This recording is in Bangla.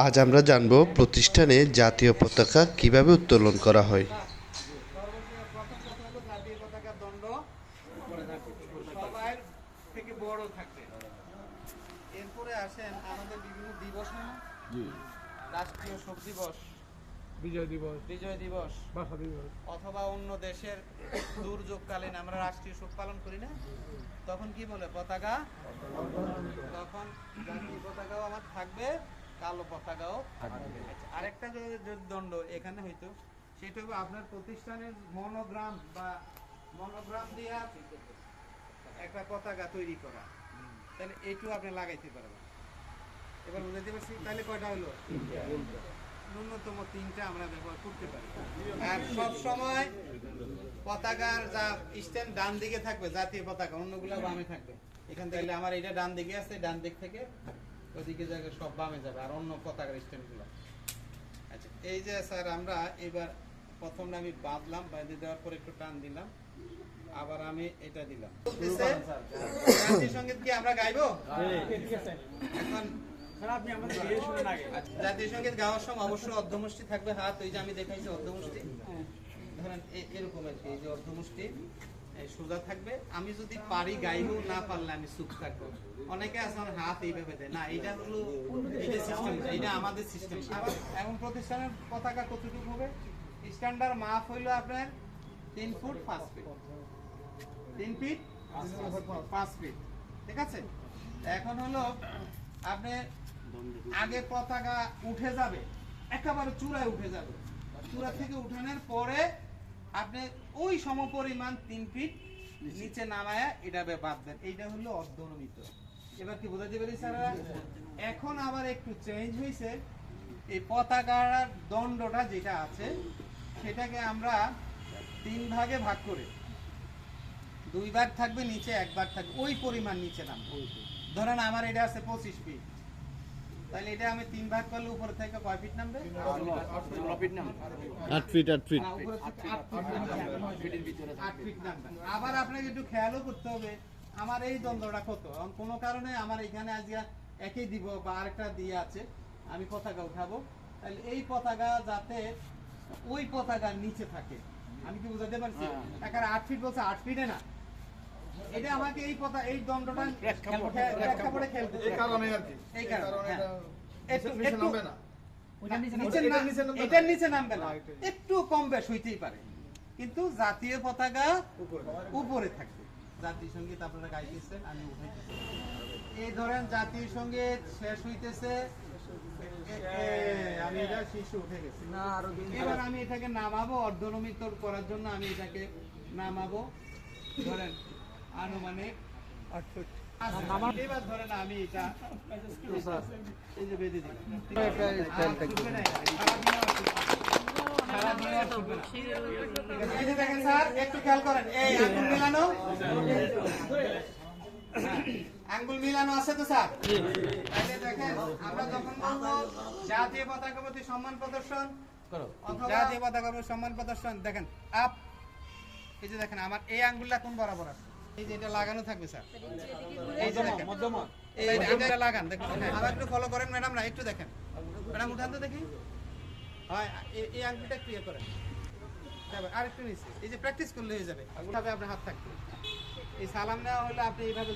আজ আমরা জানব প্রতিষ্ঠানে জাতীয় পতাকা কিভাবে উত্তোলন করা হয়। প্রথম কথা হলো জাতীয় পতাকার দণ্ড সবার থেকে বড় থাকবে। এরপরে আসেন আমাদের বিভিন্ন দিবস না, রাষ্ট্রীয় শোক দিবস, বিজয় দিবস অথবা অন্য দেশের দুর্যোগকালীন আমরা রাষ্ট্রীয় শোক পালন করি না, তখন কি বলে পতাকা, তখন জাতীয় পতাকাও আমার থাকবে, কালো পতাকাও থাকবে। আরেকটা যদি দণ্ড এখানে হইতো সেটা হবে আপনার প্রতিষ্ঠানের মনোগ্রাম বা মনোগ্রাম দিয়ে একটা পতাকা তৈরি করা, তাহলে এইটুকু আপনি লাগাইতে পারবেন। এবার বুঝাইতে পারছি, তাহলে কয়টা হলো? ন্যূনতম 3টা আমরা ব্যবহার করতে পারি। আর সব সময় পতাকার যা স্ট্যান্ড ডান দিকে থাকবে জাতীয় পতাকা, অন্যগুলো বামে থাকবে। এখান থেকে আমার এটা ডান দিকে আছে, ডান দিক থেকে ওদিকে জায়গায় সব বামে যাবে, আর অন্য পতাকার স্ট্যান্ডগুলো। আচ্ছা, এই যে স্যার আমরা এবার প্রথমে আমি বাঁধলাম, বাঁধে দেওয়ার পর একটু টান দিলাম, আবার আমি এটা দিলাম। জাতীয় সঙ্গীত কি আমরা গাইবো? এখন জাতীয় সঙ্গীত গাওয়ার সময় অবশ্যই অর্ধমুষ্টি থাকবে হাত, ওই যে আমি দেখাইছি অর্ধমুষ্টি, ধরেন এরকম আর কি, এই যে অর্ধমুষ্টি সোজা থাকবে। আমি যদি পারি গাইবো, না পারলে আমি চুপ থাকবো। অনেকে আছে আমার হাত এইভাবে দেয় না, এটা হলো এটা সিস্টেম, এটা আমাদের সিস্টেম। এখন প্রতিষ্ঠানের পতাকা কতটুকু হবে? স্ট্যান্ডার্ড মাপ হইলো আপনার 3 ফুট 5 ফিট, 3 ফিট 5 ফিট, ঠিক আছে। এখন হলো আপনি আগে পতাকা উঠে যাবে, একেবারে চূড়ায় উঠে যাবে, চূড়া থেকে উঠানোর পরে আপনি ওই সমপরিমাণ 3 ফিট নিচে নামায়া এটা বাঁধবেন। এইটা হলো অর্ধনমিত। এবার কি বোঝাতে পারি স্যারা? এখন আবার একটু চেঞ্জ হয়েছে, এই পতাকার দণ্ডটা যেটা আছে সেটাকে আমরা 3 ভাগে ভাগ করে 2 ভাগ থাকবে নিচে, 1 ভাগ থাকবে, ওই পরিমাণ নিচে নামবে। ধরেন আমার এটা আছে 25 ফিট, তাহলে এটা আমি 3 ভাগ করলে উপর থেকে কয় ফিট নামবে? 8 ফিট 8 ফিট। উপরে থেকে 8 ফিট নামবে। আবার আপনাকে একটু খেয়ালও করতে হবে আমার এই দ্বন্দ্বটা কত। কোনো কারণে আমার এখানে আজকে একই দিব বা আরেকটা দিয়ে আছে, আমি পতাকা উঠাবো, তাহলে এই পতাকা যাতে ওই পতাকার নিচে থাকে। আমি কি বুঝাতে পারছি? এখানে 8 ফিট বলছে, 8 ফিটে না, এটা আমাকে এই কথা, এই দণ্ডটা প্রেক্ষাপটে খেলতে, এই কারণে আর কি, এই কারণে একটু নামবে না, এটার নিচে নামবে না, একটু কম বেশ হইতেই পারে, কিন্তু জাতীয় পতাকা উপরে থাকবে। জাতীয় সঙ্গীত আপনারা গাইতেছেন, আমি উঠাইতেছি। এই ধরেন জাতীয় সঙ্গীত শেষ হইতেছে, আমি এটা শীর্ষে উঠে গেছি, এবার আমি এটাকে নামাবো, অর্ধনমিত করার জন্য আমি এটাকে নামাবো, ধরেন আনুমানিক 8 ফুট। এবার ধরেন আমি এটা এই যে বেঁধে দিলাম, দেখেন স্যার একটু খেয়াল করেন, এই আঙ্গুল মিলানো, আঙ্গুল মিলানো আছে তো স্যার? দেখেন আমরা যখন বলবো জাতীয় পতাকা প্রতি সম্মান প্রদর্শন, জাতীয় পতাকা প্রতি সম্মান প্রদর্শন, দেখেন আপ, এই যে দেখেন আমার এই আঙ্গুলটা কোন বরাবর আছে, এই যে এটা লাগানো থাকবে স্যার, এই যে দেখেন মধ্যমা, এইটা লাগান, দেখেন আবার একটু ফলো করেন ম্যাডাম, না একটু দেখেন ম্যাডাম, উঠান তো দেখি, হয় এই আঙ্গুলটা ক্লিয়ার করেন, আর একটু নিচে, এই যে প্র্যাকটিস করলে হয়ে যাবে, ওভাবে আপনার হাত থাকবে। এই সালাম নেওয়া হলে আপনি এইভাবে